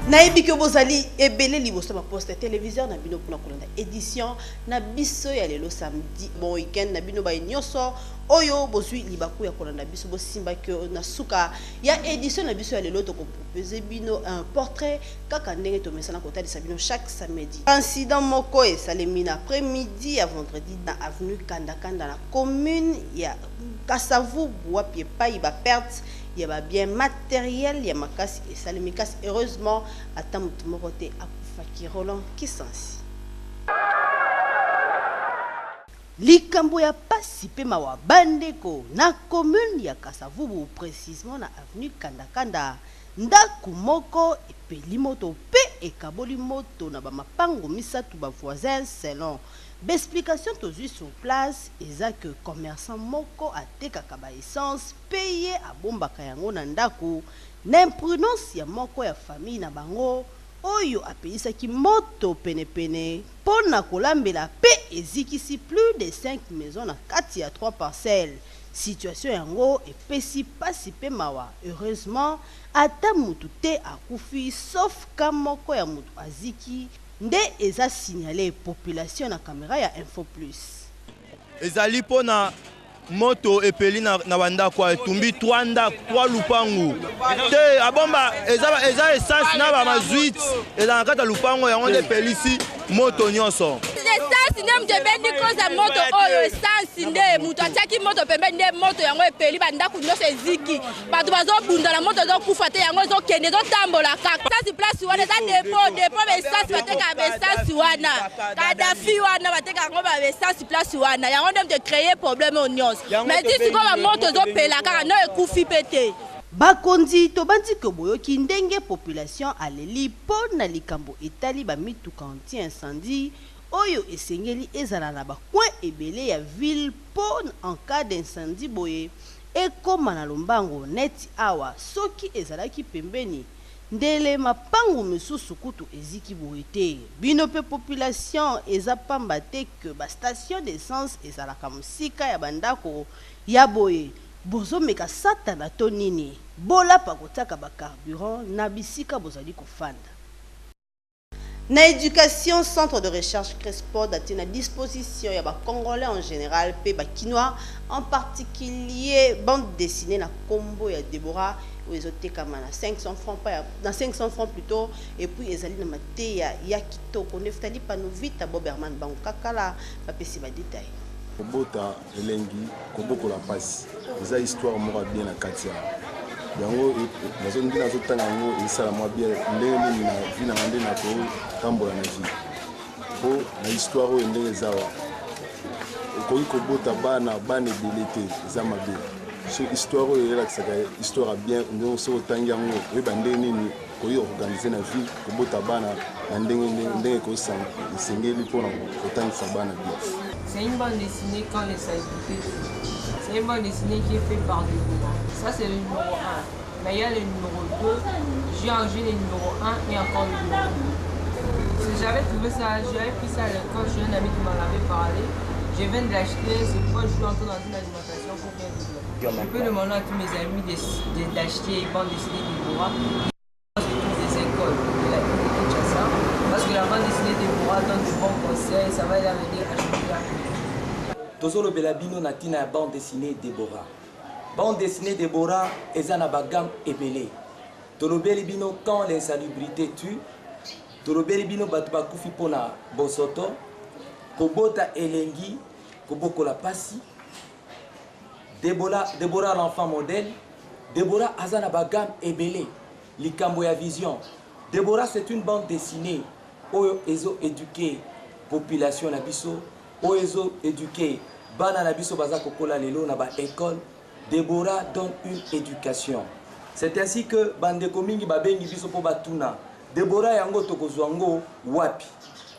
Nayebi ke bozali ebele liboso ma poste télévision na bino pona kolanda édition na biso ya lelo samedi bon weekend na bino ba nyoso oyo bozwi libaku ya kolanda biso bosimba ke na suka ya édition na biso ya lelo to proposer bino un portrait kaka ndenge to mesana ko talisa bino chaque samedi. Incident moko esalemi na après-midi à vendredi na avenue Kanda na commune ya Kasavu wapi epai ba perte il y a bien matériel, il y a ma casse et ça les casse heureusement à Tamutmorote à Koufaki Roland qui sensi. Likambo ya pasipé mawa bandeko na commune ya Kasavubu précisément na avenue Kanda ndaku moko epeli moto pe ekaboli moto na ba mapango misatu ba voisins selon l'explication tozui sur place eza que commerçant moko atekaka ba essence payé à bombaka yango na ndaku na imprudence ya moko ya famille na bango oyo apeyisaki moto penepene pona kolambela pe ezikisi plus de 5 maisons na kati ya 3 parcelles. Situation yango epesi pasi pe mawa heureusement ata mutu te akufi sauf ka moko ya mutu aziki nde eza signalé population na caméra ya Info Plus. Ezali pona moto epeli na wanda kwa tumbi 3 lupangu te abomba eza essence na ba mazuit eza nakata lupango yango nde pelisi moto nyonso. Essence nde mjebendi koza moto oyo essence nde mutu atiaki moto pembe nde moto yango epeli bandako nyonso eziki bato bazobunda na moto ezokufa te yango ezokende ezotambola kaka essence place wana eza depo baessence batekaka baessence wana Kadafi wana batekaka yango baessence place wana yango nde mje créer problème o nyonso mais ti sikoyo bamoto ezopela kaka no ekufi pe te. Bakonzi tobandi ke boyoki ndenge population aleli po na likambo etali ba mituka anti incendie oyo esengeli ezala na bacoin ebele ya ville po en cas d'incendie boye ekoma na lombango neti awa soki ezalaki pembeni ndele mapango misusu kutu eziki boye te bino pe population eza pamba te ke ba station d'essence ezalaka mosika ya bandako ya boye bozomeka satana to nini bola pakotaka ba carburant na bisika bozali kofanda. Na éducation, centre de recherche Crespo date à disposition ya ba Congolais en général pe ba Kinois en particulier bande dessinée na combo ya Deborah ou ezoteka mana 500 francs pas dans 500 francs plutôt et puis ezali na mate ya kitoko neftali panovita Boberman bango kakala ba pesi ba détail. Kobota elengi koboko la passe eza histoire moko bien na katia yango nazo ndina nazo tanga yango isala mwa bien ndenge nini na vina ngande na ko tambola na vie po na histoire oyo ndenge zawa okoki kobota bana ebele te eza mabe so histoire oyo elakisaka histoire bien ndenge so otangi yango oyeba ndenge nini koyi organiser na vie kobota bana na ndenge esengeli mpona kotangisa bana bien. C'est une bande dessinée quand les salutés. C'est une bande dessinée qui est faite par Deborah. Ça c'est le numéro 1. Mais il y a le numéro 2. J'ai rangé le numéro 1 et encore le numéro 2. J'avais trouvé ça, j'avais pris ça à l'école, j'ai un ami qui m'en avait parlé. Je viens de l'acheter, c'est pourquoi je suis entré dans une alimentation pour bien développer. Je peux demander à tous mes amis d'acheter une bande dessinée Deborah. Des écoles de la ville de Kinshasa. Parce que la bande dessinée Deborah donne de bons conseils, ça va les amener à changer la vie. Tozolo Belabino natina bande dessinée Deborah. Bande dessinée Deborah est un abagam ébélé. Tolo Belibino quand l'insalubrité tue. Tolo Belibino batuba kufi pona bosoto. Kobota elengi, koboko la pasi. Deborah l'enfant modèle. Deborah azana bagam ébélé. Likambo ya vision. Deborah c'est une bande dessinée. Oyo ezo éduqué population na biso. Oyo éduqué bana na biso baza kokola lelo na ba école. Deborah donne une éducation. C'est ainsi que bandeko mingi babengi biso po batuna. Deborah yango tokozwango wapi.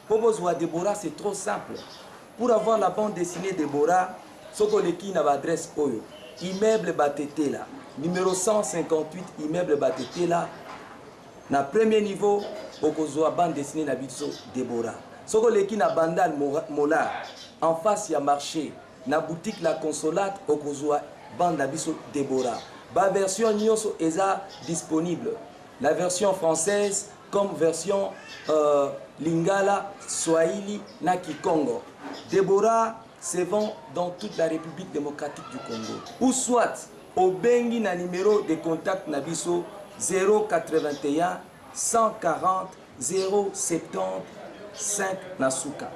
Pour voir Deborah c'est trop simple. Pour avoir la bande dessinée Deborah, soko leki na ba adresse oyo. Immeuble Batete là, numéro 158 immeuble Batete là. Na premier niveau, okozwa bande dessinée na biso Deborah. Soko leki na bandal Mola, en face, il y a marché. Na boutique la consolate, au Kozua, bande Nabiso Déborah. La version Nyonso est disponible. La version française comme version Lingala, Swahili, Naki Congo. Déborah se vend dans toute la République démocratique du Congo. Ou soit au Bengi na numéro de contact Nabiso 081 140 075 Nasuka.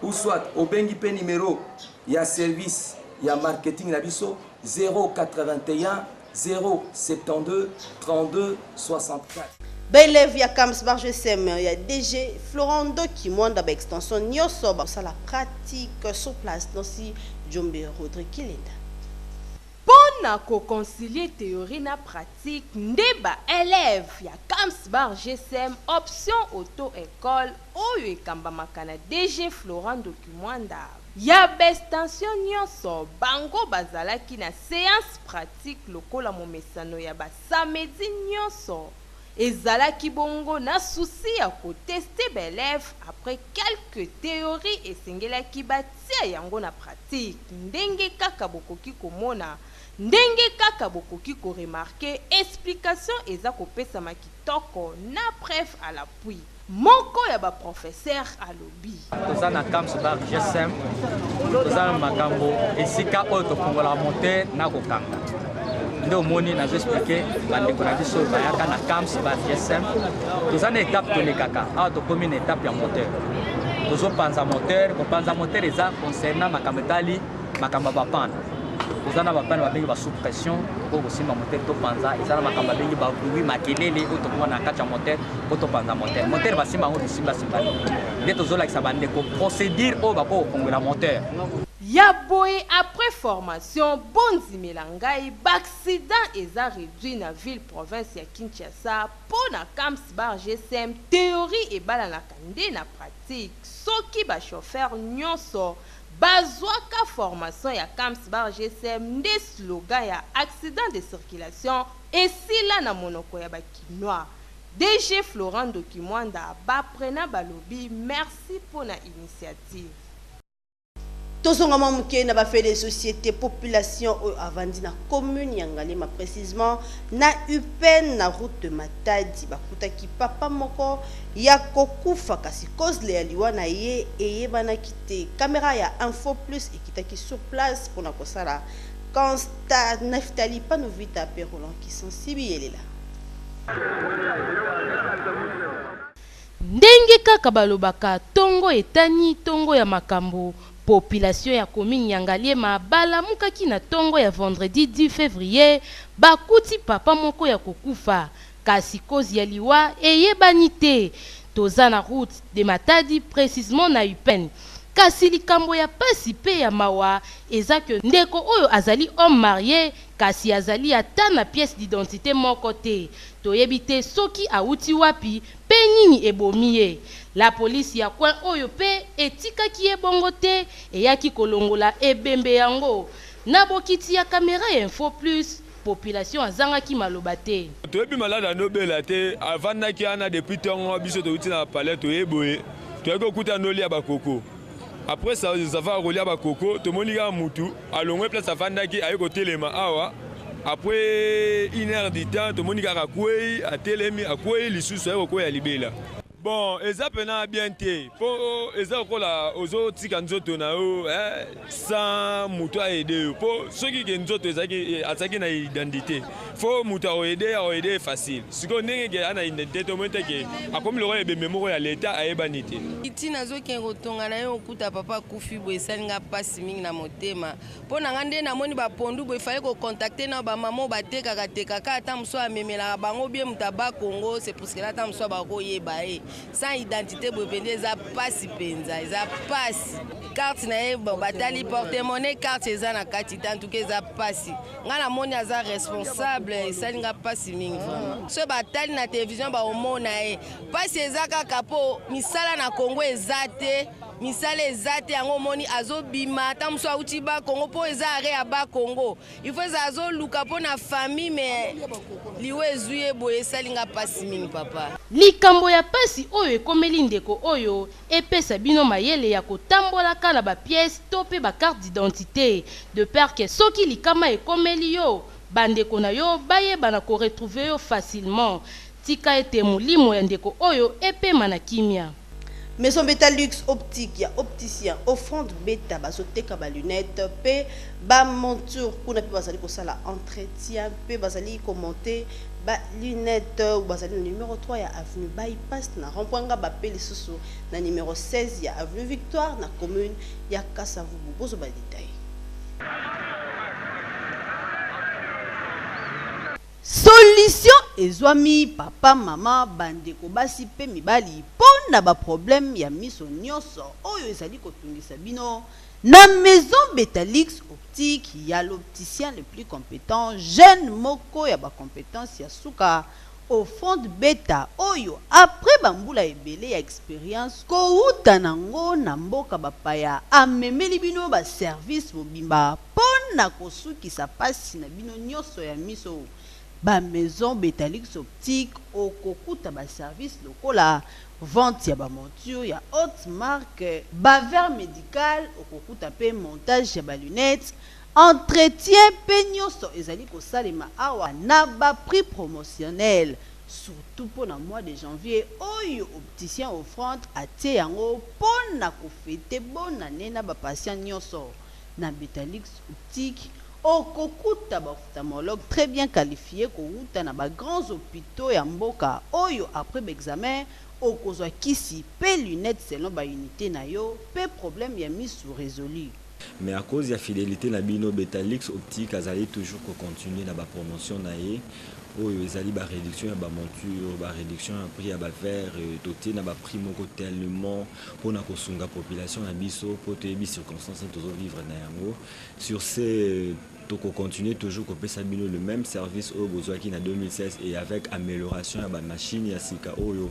Ou soit au Bengi pe numéro, il y a service, il y a marketing Nabiso 081 072 32 64. Bélève ya Kams Bar GSM, il y a DG Florent qui monte avec extension Nyoso, ça la pratique sur place dans si Djombe Rodrigue Kilenda. Pona ko concilier théorie na pratique, ndeba élève ya Kams Bar GSM option auto-école oyo ekamba makana DG Florent Kimwanda. Ya bestantion nyonso bango bazalaki na séance pratique lokola momesano ya ba samedi nyonso. Ezalaki bongo na souci à tester bélève après quelques théories et sengelaki batia yango na pratique. Ndenge kaka bokoki komona, ndenge kaka bokoki ko remarquer, explication eza kopesa kitoko na preuve à l'appui. Moko ya ba professeur alobi. Toza na Kams Bar GSM, toza na makambo esika oyo tokongola moteur na kokanga. Nde omoni nazo expliquer bandeko na biso bayaka na Kams Bar GSM. Toza na étape tolekaka, awa tokomi na étape ya moteur. Tozopanza moteur, kopanza moteur eza concernant makambo etali makambo bapana. Toza na bapana babengi ba sous pression po kosimba moteur topanza, eza na makambo babengi ba bruit makelele oyo tokoma na kati ya moteur po topanza moteur. Moteur basimba ngo bisimba simbani. Nde tozolakisa bandeko procédure oyo bako kokongola moteur. Yaboye après formation, Bonzi Melangai, accident eza réduit na ville province ya Kinshasa pour na Kams Bar GSM théorie et bala na kande na pratique. Soki ba chauffeur nyonso bazwaka formation ya Kams Bar GSM nde slogan ya accident de circulation et sila na monoko ya bakinois. DG Florent Kimwanda ba prena balobi merci pour na initiative. Tozonga mamuke na ba fait des sociétés population avandi na commune Yangalema précisément na UPN na route de Matadi bakutaki papa moko ya kokufa kasi cause le aliwa na ye eyebana kite caméra ya Info Plus ekitaki sur place pour na kosala constat Naftali Panovita Perolan qui sensibiliser ndenge kaka balobaka tongo etani tongo ya makambo. Population ya commune Yangaliema balamukaki na tongo ya vendredi 10 février bakuti papa moko ya kokufa kasi kozi ya liwa eyebani te. Toza na route de Matadi précisément na UPN kasi likambo ya pasi pe ya mawa eza ke ndeko oyo azali homme marié kasi azali ata na pièce d'identité moko te. Toyebi te soki auti wapi pe nini ebomi ye. La police ya coin oyo pe etikaki ye bongo te eyaki kolongola ebembe yango na bokiti ya caméra ya Info Plus population azangaki maloba te. Toyebi malade nobela te avandaki ana depuis tongo biso touti na palais toyeboye toyeko okuta noli ya bakoko. Après ça va rouler à bakoko tomoni ga mutu alongwe place avandaki ayeko telema awa. Après une heure de temps tomoni ga rakwei atelemi akwei lisusu ayeko kwa libela. Bon, eza pena bien te. Po eza kola ozo tika nzoto na o sans mutu a aider. Po soki ke nzoto ezaki ataki na identité. Fo mutu a aider facile. Siko ndenge ke ana identité to monte ke akomi lo ebe mémoire ya l'état a ebanité. Iti nazo ke rotonga na yo okuta papa kufi bo esalinga pasi mingi na motema. Po na ngande na moni ba pondu bo ifale ko contacter na ba maman ba tekaka tekaka ata mso amemela bango bien mutaba Congo, c'est pour cela ata mso ba ko yeba e. Sans identité bopende eza pasi penza eza pasi carte na ye batali porte-monnaie carte eza na kati en tout cas eza pasi nga na moni aza responsable esalinga pasi mingi vraiment so batali na télévision ba omona ye pasi eza kaka po misala na Congo eza te misala eza te yango omoni azobima ata mosu auti bakongo mpo eza are ya bakongo ifo eza azoluka mpo na famille me liwe ezwi ye boye esalinga mpasi mingi papa. Likambo ya pasi oyo ekomeli ndeko oyo epesa bino mayele ya kotambolaka na bapiese to mpe bacarte d'identité de peur ke soki likama ekomeli yo bandeko na yo bayeba na koretrouve yo facilement. Tika ete molimo ya ndeko oyo epema na kimia. Maison Beta Luxe Optique, ya opticien, offrande beta, bazoteka ba lunette, pe ba monture, pour ne pas aller pour ça la entretien, pe bazali commenter ba lunette ou bazali numéro 3 ya avenue bypass na rond-point ba pele susu na numéro 16 ya avenue Victoire na commune ya Kasavubu. Bozo ba détail. Solution ezwami papa mama bandeko basi pe mibali pona ba problème ya miso nyonso oyo ezali kotungisa bino na Maison Beta Luxe Optique ya l'opticien le plus compétent jeune moko ya ba compétence ya suka au fond beta oyo après bambula ebele ya expérience ko uta nango na mboka bapaya amemeli bino ba service mobimba pona kosukisa pasi na bino nyonso ya miso. Ba Maison Beta Luxe Optique okokuta ba service lokola vente ya ba monture ya haute marque, ba verre médical okokuta pe montage ya ba lunettes, entretien pe nyonso ezali kosalema awa na ba prix promotionnel surtout pour le mois de janvier oyo opticien offrande atie yango pona ko fete bonne année na ba patient nyonso na Beta Luxe Optique. Okokuta ba ophtalmologue très bien qualifié kokuta na ba grands hôpitaux ya mboka oyo après l'examen okozwa kisi pe lunettes selon ba unité na yo pe problème ya misu résolu. Mais à cause de la fidélité na bino Beta Luxe Optique azali toujours ko continuer na ba promotion na ye oyo ezali ba réduction ya ba monture ba réduction ya prix ya ba verre doté na ba prix moko tellement pona kosunga population na biso po te bi circonstances tozo vivre na yango. Sur ces donc on continue toujours qu'on peut s'améliorer le même service au Bozouaki en 2016 et avec amélioration à la machine ya sika oyo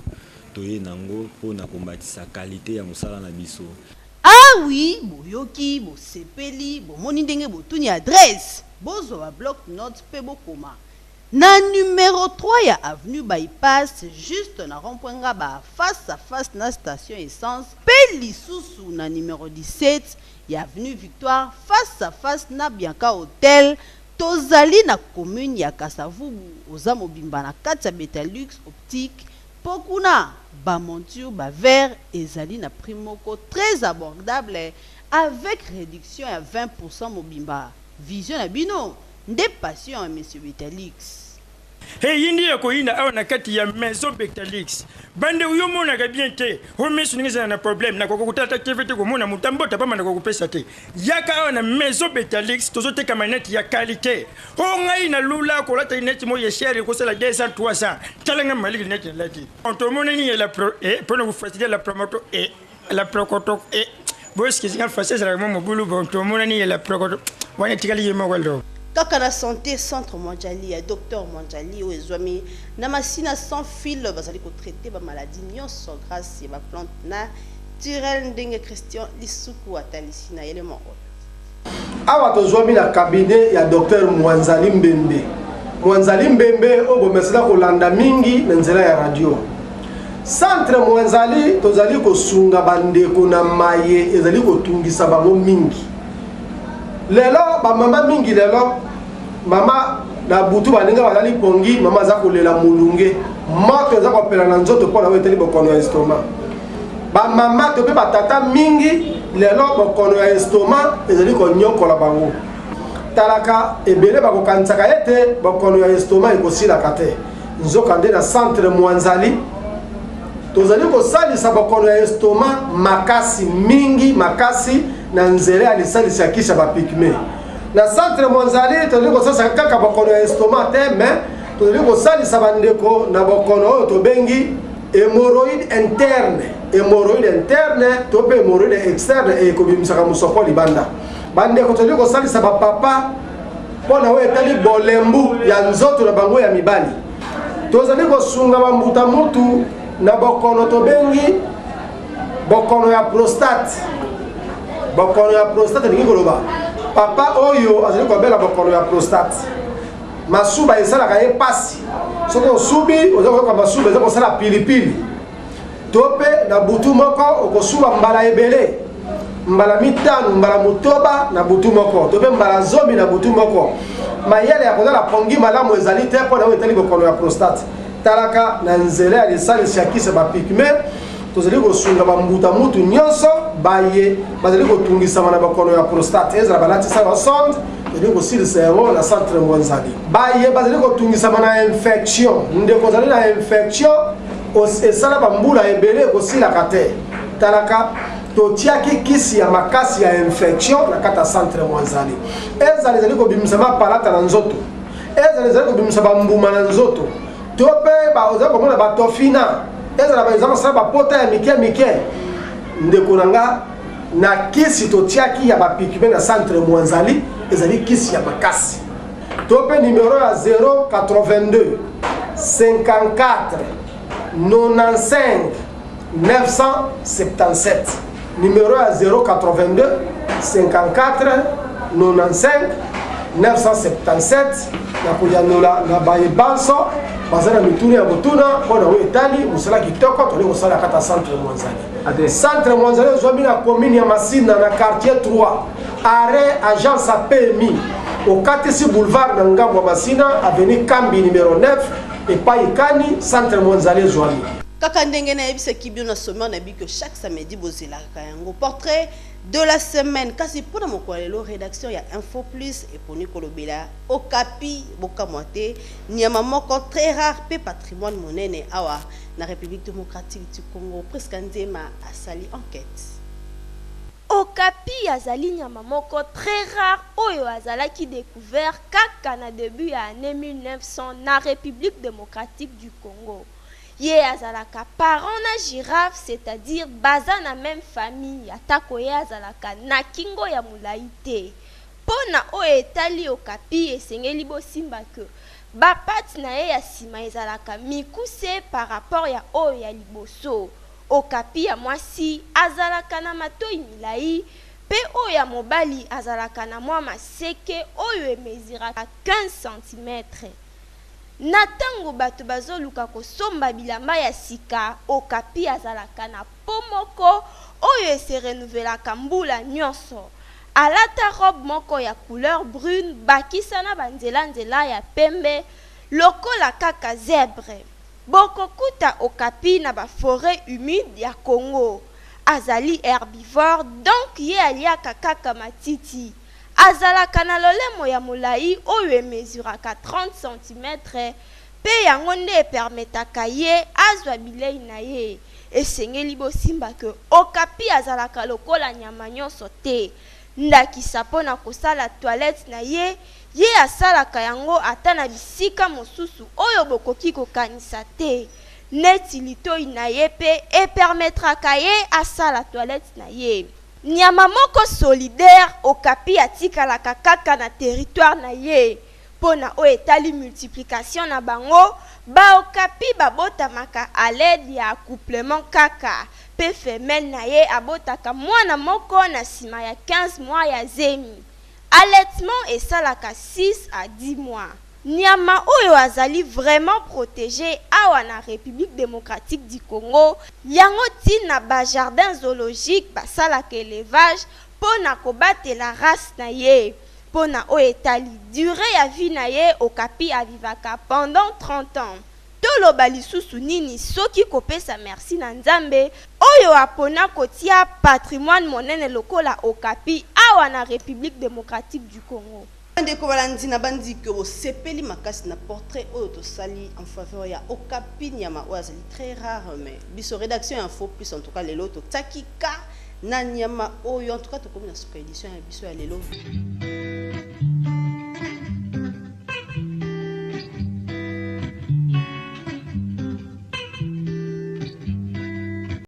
toye nango pour na combattre sa qualité ya musala na biso. Ah oui, boyoki, bo sepeli, bo moni ndenge bo tuni adresse. Bozo wa bloc note pe bo koma. Na numéro 3 ya avenue bypass juste na rond-point ba face à face na station essence pe lisusu na numéro 17 ya avenue Victoire face à face na Bianca Hotel tozali na commune ya Kasavubu oza mobimba na kati ya Beta Luxe Optique pokuna ba monture ba verre ezali na prix moko très abordable avec réduction à 20% mobimba. Vision na bino nde passion ya monsieur Beta Luxe. Hey, yindi yako ina awa na kati ya Maison Beta Luxe. Bande uyo mona ka bien te. Ho mesu ningiza na problème na kokutata activité ko mona mutambo tapama na kokupesa te. Yaka awa na Maison Beta Luxe tozote ka manette ya qualité. Ho ngai na lula ko lata net mo ya share ko sala 200 300. Talanga mali net lati. On to mona ni la pro pour vous faciliter la promoto et la procoto et boss qui s'en face ça mo bulu bon to mona ni la procoto. Wana tikali yemo waldo. Kaka na santé centre mondiali ya docteur mondiali o ezwami na masina sans fil bazali ko traiter ba maladie nyonso grâce ya ba plante naturelle ndenge Christian Lisuku atalisi na élément awa tozwami na cabinet ya docteur Mwanzali Mbembe. Mwanzali Mbembe obo mesela kolanda mingi na nzela ya radio. Centre Mwanzali tozali ko sunga bandeko na maye ezali ko tungisa bango mingi. Lelo ba mama mingi lelo mama na butu baninga bazali pongi mama za kolela mulunge moto za kopela na nzoto pona weteli bokono ya estomac. Ba mama to pe batata mingi lelo bokono ya estomac ezali ko nyokola bango. Talaka ebele bako kansaka ete bokono ya estomac ekosila kate. Nzoka nde na centre Mwanzali tozali ko salisa bokono ya estomac makasi mingi makasi na nzele alisalisa ya kisha ba pigme. Na centre Mwanzali tozali ko salisa kaka bokono ya estomac te mais tozali ko salisa bandeko na bokono oyo tobengi hémorroïde interne to pe hémorroïde externe e ko bimisaka musoko libanda. Bandeko tozali ko salisa ba papa pona oyo etali bolembu ya nzoto na bango ya mibali. Tozali ko sunga ba mbuta mutu na bokono tobengi bokono ya prostate ndenge koloba papa oyo azali kobela bokono ya prostate masuba esalaka ye pasi soki osubi oza koyoka masuba eza kosala pilipili to mpe na butu moko okosuba mbala ebele mbala mitano mbala motoba na butu moko to mpe mbala zomi na butu moko mayele ya kozala pongi malamu ezali te mpo na oyo etali bokono ya prostate talaka na nzela ya lisalisi ya kisi bapigme tozali kosunga bambuta mutu nyonso baye bazali kotungisama na bokono ya prostate ezala balatisa basonde tozali kosilisa yango na centre Mwanzali baye bazali kotungisama na infection ndeko ozali na infection esala bambula ebele ekosilaka te talaka totiaki kisi ya makasi ya infection na kata centre Mwanzali ezali kobimisa mapalata na nzoto ezali kobimisa bambuma na nzoto to mpe bazali komona batofina ezala baeza kosala bapota ya mike ndeko nanga na kisi totiaki ya bapigme na centre Mwanzali ezali kisi ya makasi to mpe numero ya 082 54 95 977 numéro à 082 54 95 977 na kuyanola na baye banso bazana mituni ya botuna mpona oyo etali mosala kitoko toli kosala kata centre Mwanzali centre Mwanzali ezwami na commune ya Masina na quartier 3 arrêt agence APMI okatisi boulevard na ngambo ya Masina avenue Kambi numéro 9 epai kani centre Mwanzali ezwami kaka ndenge na yebisaki bino na sommet na biko chaque samedi bozelaka yango portrait de la semaine kasi mpona mokolo lelo rédaction ya Info Plus eponi kolobela Okapi bokamwa te nyama moko très rare pe patrimoine monene awa na République démocratique du Congo presque nzema asali enquête. Okapi azali nyama moko très rare oyo azalaki découvert kaka na début ya année 1900 na République démocratique du Congo. Ye azalaka parent na girafe, c'est-à-dire baza na même famille, atako ye azalaka na kingo ya mulai te. Pona oyo etali Okapi esengeli bosimba ke bapati na ye ya sima ezalaka mikuse par rapport ya oyo ya liboso. Okapi ya mwasi azalaka na matoi milai, pe oyo ya mobali azalaka na mwa maseke oyo emeziraka 15 cm. Na tango bato bazoluka kosomba bilamba ya sika, Okapi azalaka na pomoko oyo ese renouvelaka mbula nyonso. Alata robe moko ya couleur brune bakisana banzela ya pembe lokola kaka zèbre. Bokokuta Okapi na ba forêt humide ya Congo. Azali herbivore donc ye aliaka kaka matiti. Azalaka na lolemo ya molai oyo emezuraka 30 cm pe yango nde permetaka ye azwa bilei na ye. Esengeli bosimba ke Okapi azalaka lokola nyama nyonso te. Ndakisa mpona kosala toilette na ye, ye asalaka yango ata na bisika mosusu oyo bokoki kokanisa te. Neti litoi na ye pe epermetraka ye asala toilette na ye. Nyama moko solidaire Okapi atikalaka kaka na territoire na ye. Pona o etali multiplication na bango, ba Okapi babotamaka à l'aide ya accouplement kaka. Pe femelle na ye abotaka mwana moko na sima ya 15 mois ya zemi. Allaitement esalaka 6 à 10 mois. Nyama oyo azali vraiment protégé awa na République démocratique du Congo. Yango tina ba jardin zoologique basalaka élevage pona kobatela race na ye. Pona o etali durée ya vie na ye Okapi avivaka pendant 30 ans. Toloba lisusu nini soki kopesa merci na Nzambe oyo apona kotia patrimoine monene lokola Okapi awa na République démocratique du Congo. Ndeko balandi na bandi ke osepeli makasi na portrait oyo tosali en faveur ya Okapi nyama oyo azali très rare mais biso rédaction Info Plus en tout cas lelo to takika na nyama oyo en tout cas tokomi na suka édition ya biso ya lelo.